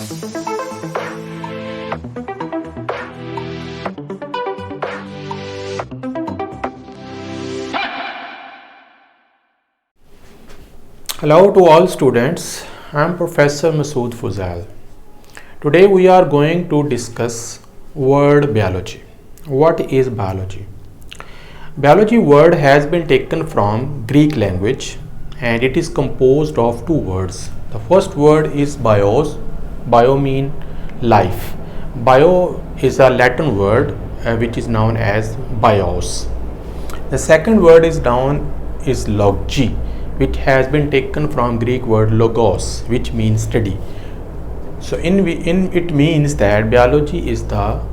Hello to all students, I am Professor Masood Fuzail. Today we are going to discuss word biology. What is biology? Biology word has been taken from Greek language and it is composed of two words. The first word is bios. Bio mean life. Bio is a Latin word which is known as bios. The second word is logi, which has been taken from Greek word logos, which means study. So it means that biology is the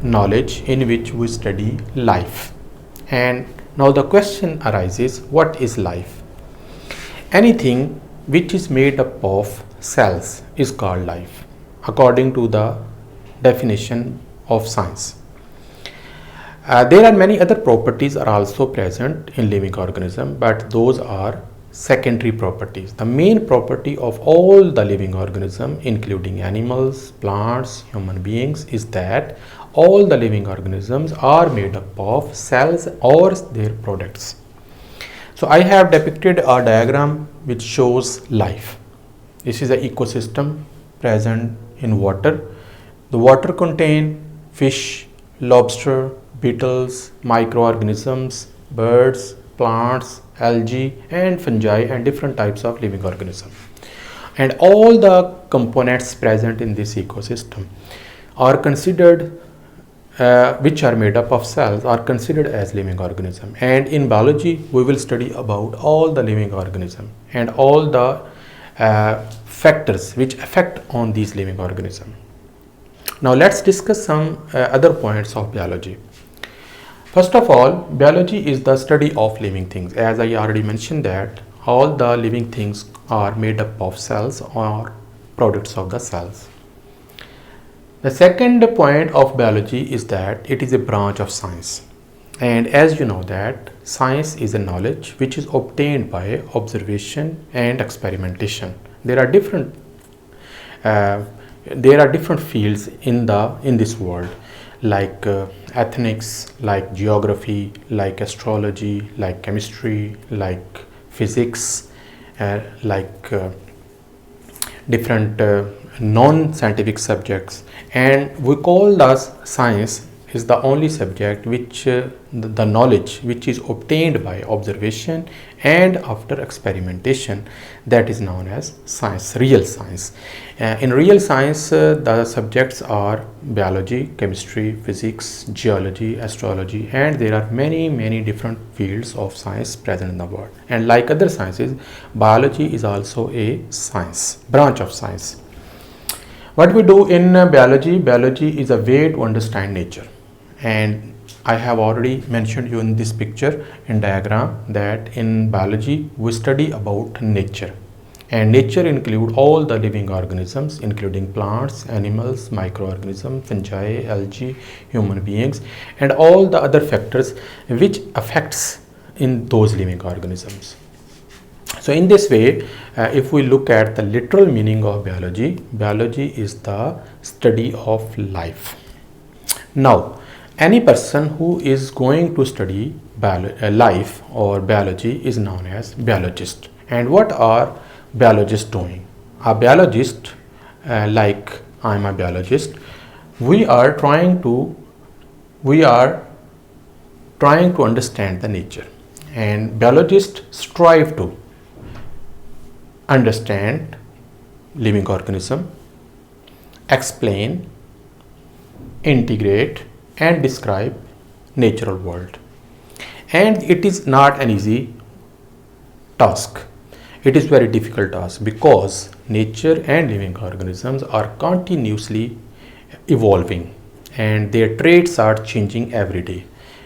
knowledge in which we study life. And now the question arises, what is life? Anything which is made up of cells is called life, according to the definition of science. There are many other properties are also present in living organism, but those are secondary properties. The main property of all the living organism, including animals, plants, human beings, is that all the living organisms are made up of cells or their products. So I have depicted a diagram which shows life. This is an ecosystem present in water. The water contains fish, lobster, beetles, microorganisms, birds, plants, algae and fungi and different types of living organisms. And all the components present in this ecosystem are considered which are made up of cells are considered as living organism. And in biology we will study about all the living organism and all the factors which affect on these living organism. Now let's discuss some other points of biology. First of all, biology is the study of living things. As I already mentioned that all the living things are made up of cells or products of the cells. The second point of biology is that it is a branch of science. And as you know that science is a knowledge which is obtained by observation and experimentation. There are different fields in this world, like ethics, like geography, like astrology, like chemistry, like physics, different non-scientific subjects. And we call thus science is the only subject which the knowledge which is obtained by observation and after experimentation, that is known as science, real science. In real science the subjects are biology, chemistry, physics, geology, astrology, and there are many different fields of science present in the world. And like other sciences, biology is also a science, branch of science. What we do in biology is a way to understand nature. And I have already mentioned you in this picture in diagram that in biology we study about nature, and nature include all the living organisms including plants, animals, microorganisms, fungi, algae, human beings and all the other factors which affects in those living organisms. So in this way, if we look at the literal meaning of biology, biology is the study of life. Now, any person who is going to study life or biology is known as biologist. And what are biologists doing? A biologist, like I am a biologist, we are trying to understand the nature, and biologists strive to understand living organism, explain, integrate and describe natural world. And it is not an easy task. It is very difficult task because nature and living organisms are continuously evolving and their traits are changing every day.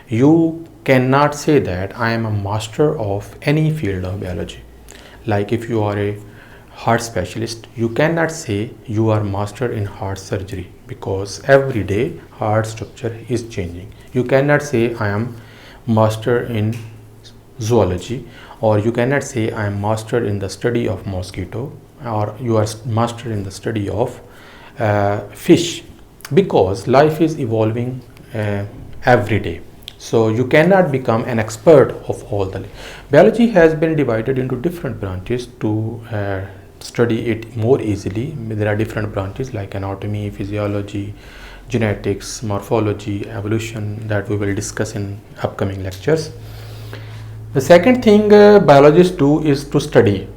You cannot say that I am a master of any field of biology. Like if you are a heart specialist, you cannot say you are master in heart surgery because every day heart structure is changing. You cannot say I am master in zoology, or you cannot say I am master in the study of mosquito, or you are master in the study of fish, because life is evolving every day. So you cannot become an expert of all the biology has been divided into different branches to study it more easily. There are different branches like anatomy, physiology, genetics, morphology, evolution, that we will discuss in upcoming lectures. The second thing biologists do is to study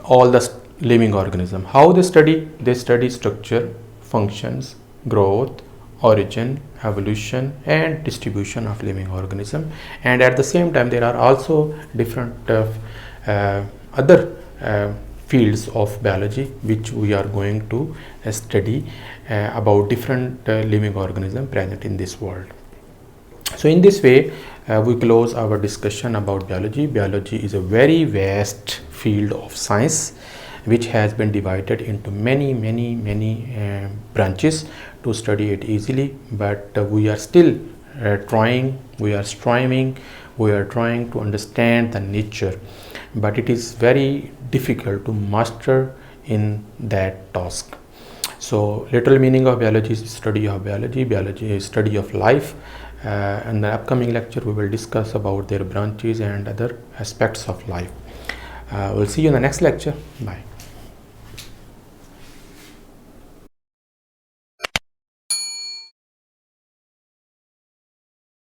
all the living organism. How they study? They study structure, functions, growth, origin, evolution and distribution of living organism. And at the same time there are also different other fields of biology which we are going to study about different living organism present in this world. So in this way we close our discussion about biology. Biology is a very vast field of science which has been divided into many branches to study it easily, but we are still trying, we are striving, we are trying to understand the nature, but it is very difficult to master in that task. So literal meaning of biology is study of biology. Biology is study of life. In the upcoming lecture we will discuss about their branches and other aspects of life. We'll see you in the next lecture. Bye.